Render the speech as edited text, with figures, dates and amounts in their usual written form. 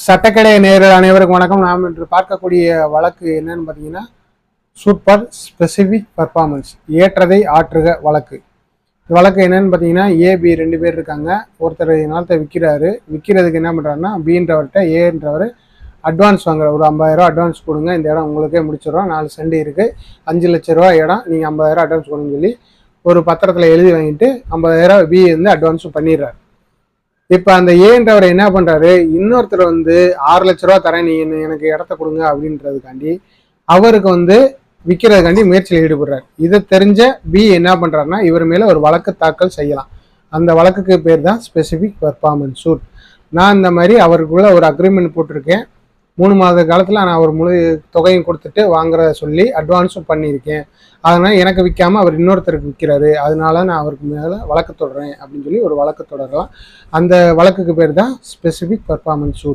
சட்டக்கடை நேயர்கள் அனைவருக்கும் வணக்கம். நாம் இன்று பார்க்கக்கூடிய வழக்கு என்னன்னு பார்த்தீங்கன்னா, சூட் ஃபார் ஸ்பெசிஃபிக் பர்ஃபார்மன்ஸ், ஏற்றதை ஆற்றுக வழக்கு. வழக்கு என்னன்னு பார்த்தீங்கன்னா, ஏபி 2 பேர் இருக்காங்க. ஒருத்தர் நிலத்தை விற்கிறதுக்கு என்ன பண்ணுறாருன்னா, பின்றவர்கிட்ட ஏன்றவர் அட்வான்ஸ் வாங்குற, ஒரு 50,000 அட்வான்ஸ் கொடுங்க, இந்த இடம் உங்களுக்கே முடிச்சிடறோம், 4 சென்ட் இருக்குது, 5 லட்ச ரூபா இடம், நீங்கள் 50,000 அட்வான்ஸ் கொடுங்கன்னு சொல்லி ஒரு பத்திரத்தில் எழுதி வாங்கிட்டு 50,000 பி வந்து அட்வான்ஸும் பண்ணிடுறாரு. இப்போ அந்த ஏன்றவர் என்ன பண்ணுறாரு, இன்னொருத்தர் வந்து 6 லட்ச ரூபா தரேன், நீ எனக்கு இடத்த கொடுங்க அப்படின்றதுக்காண்டி அவருக்கு விற்கிறதுக்காண்டி முயற்சியில் ஈடுபடுறாரு. இதை தெரிஞ்ச பி என்ன பண்ணுறாருன்னா, இவர் மேலே ஒரு வழக்கு தாக்கல் செய்யலாம். அந்த வழக்குக்கு பேர் தான் ஸ்பெசிஃபிக் பர்ஃபார்மன்ஸ் சூட். நான் இந்த மாதிரி அவருக்குள்ள ஒரு அக்ரிமெண்ட் போட்டிருக்கேன், 3 மாத காலத்தில் நான் அவர் முழு தொகையும் கொடுத்துட்டு வாங்குறத சொல்லி அட்வான்ஸும் பண்ணியிருக்கேன், அதனால் எனக்கு விற்காமல் அவர் இன்னொருத்தருக்கு விற்கிறாரு, அதனால நான் அவருக்கு மேலே வழக்கு தொடர்றேன் அப்படின்னு சொல்லி ஒரு வழக்கு தொடரலாம். அந்த வழக்குக்கு பேர் தான் ஸ்பெசிஃபிக் பர்ஃபார்மன்ஸ் சூட்.